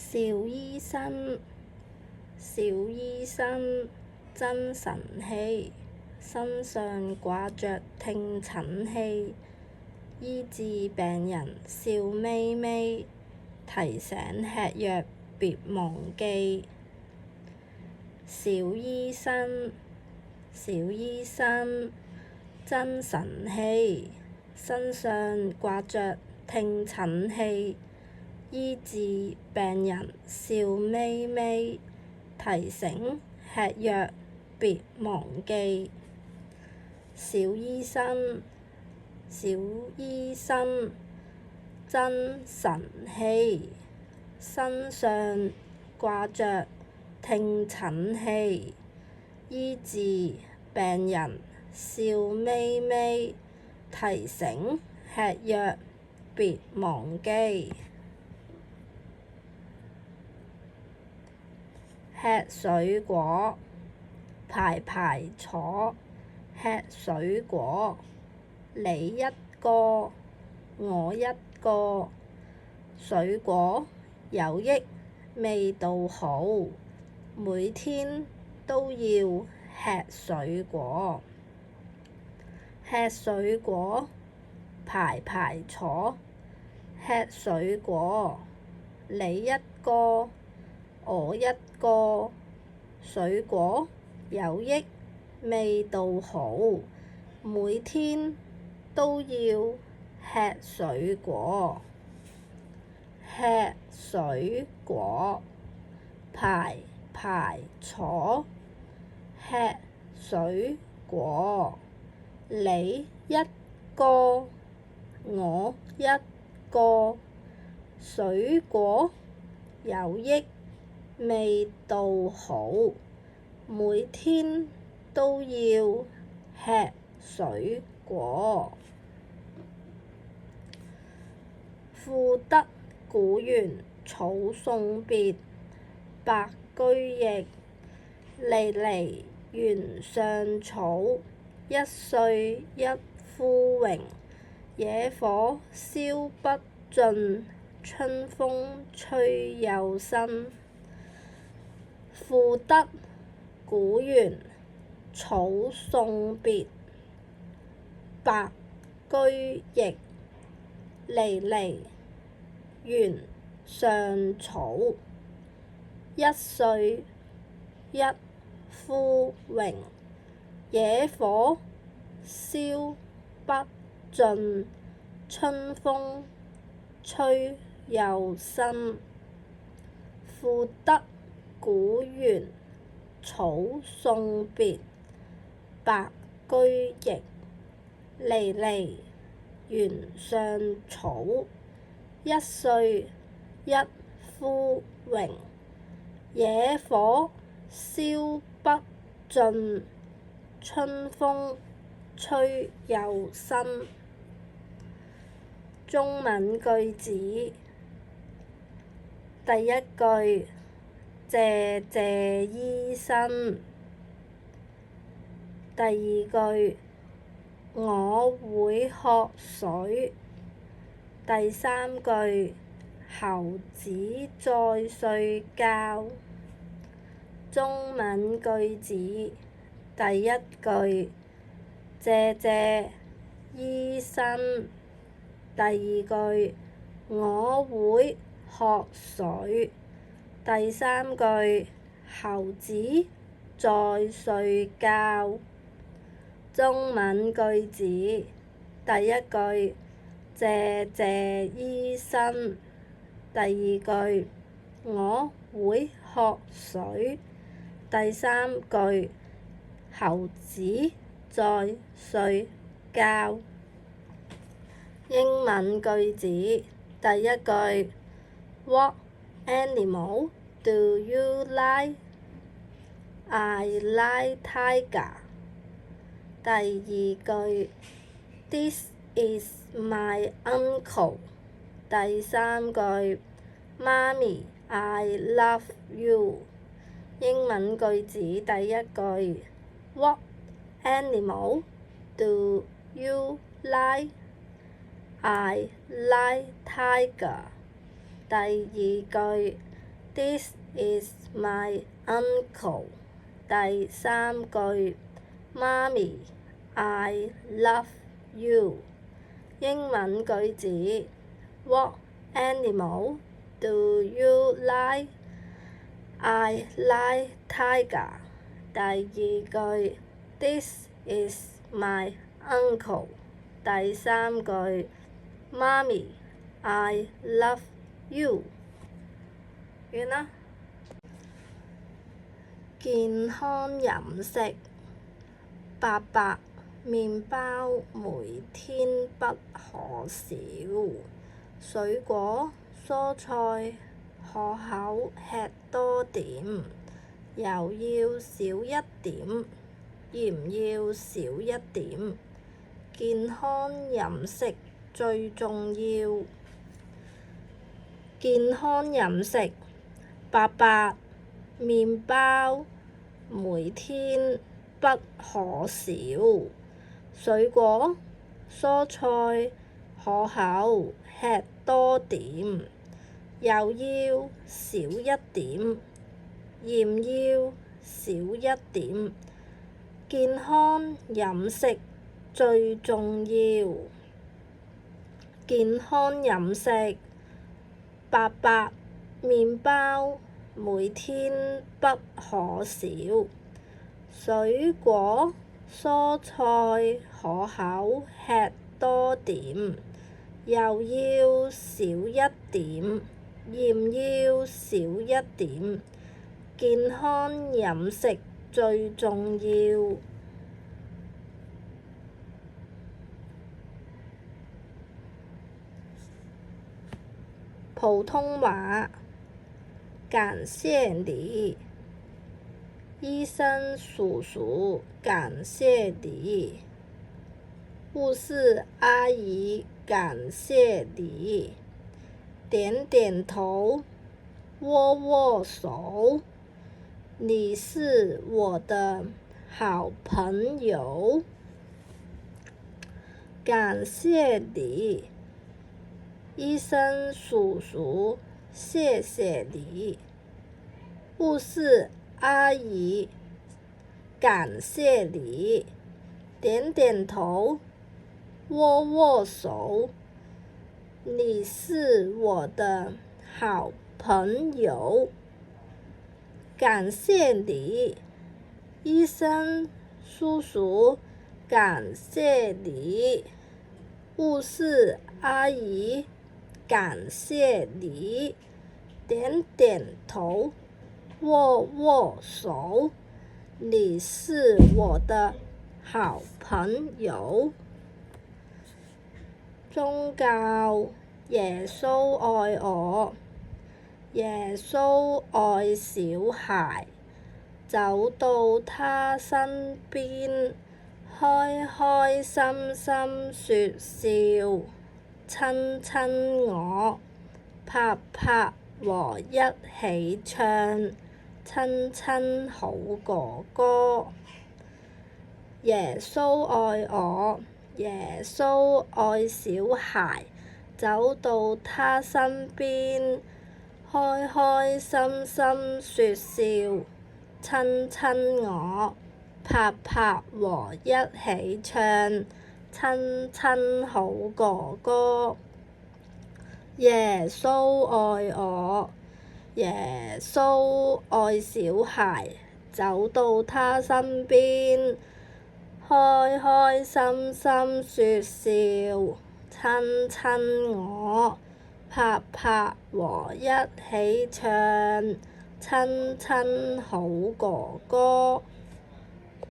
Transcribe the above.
小醫生，小醫生真神氣，身上掛着聽診器，醫治病人笑眯眯，提醒吃藥別忘記。小醫生，小醫生真神氣，身上掛着聽診器，醫治病人笑眯眯，提醒吃藥別忘記。小醫生，小醫生真神氣，身上掛着聽診器，醫治病人笑眯眯，提醒吃藥別忘記。吃水果，排排坐，吃水果，你一個，我一個，水果有益，味道好，每天都要吃水果。吃水果，排排坐，吃水果，你一個，我一個，水果有益，味道好，每天都要吃水果。吃水果，排排坐，吃水果，你一個，我一個，水果有益，味道好，每天都要吃水果。賦得古原草送別，白居易。離離原上草，一歲一枯榮。野火燒不盡，春風吹又生。賦得古原草送別，白居易。離離原上草，一歲一枯榮。野火燒不盡，春風吹又生。賦得古原草送別，白居易。離離原上草，一歲一枯榮。野火燒不盡，春風吹又生。中文句子，第一句，謝謝醫生。第二句，我會喝水。第三句，猴子在睡覺。中文句子，第一句，謝謝醫生。第二句，我會喝水。第三句，猴子在睡覺。中文句子，第一句，謝謝醫生。第二句，我會喝水。第三句，猴子在睡覺。英文句子，第一句 What animal do you like? I like tiger。第二句 This is my uncle。第三句媽咪 I love you。英文句子，第一句 What animal do you like? I like tiger。第二句 This is my uncle。第三句，媽咪，I love you。英文句子 What animal do you like? I like tiger。第二句 This is my uncle。第三句媽咪 I love you。完啦。健康飲食，伯伯，麵包每天不可少，水果蔬菜可口吃多點，油要少一點，鹽要少一點。健康飲食最重要。健康飲食，伯伯，麵包每天不可少，水果蔬菜可口吃多點，油要少一點，鹽要少一點。健康飲食最重要。健康飲食，伯伯，麵包每天不可少，水果蔬菜可口吃多點，油要少一點，鹽要少一點。健康飲食最重要。普通話，感謝你，醫生叔叔感謝你，護士阿姨感謝你，點點頭，握握手，你是我的好朋友。感謝你，醫生叔叔，謝謝你，護士阿姨，感謝你，點點頭，握握手，你是我的好朋友。感謝你，醫生叔叔，感謝你，護士阿姨，感謝你，點點頭，握握手，你是我的好朋友。宗教，耶穌愛我，耶穌愛小孩，走到他身邊，開開心心說笑，親親我，拍拍和一起唱，親親好哥哥。耶穌愛我，耶穌愛小孩，走到他身邊，開開心心說笑，親親我，拍拍和一起唱，親親好哥哥。耶穌愛我，耶穌愛小孩，走到他身邊，開開心心說笑，親親我，拍拍和一起唱，親親好哥哥。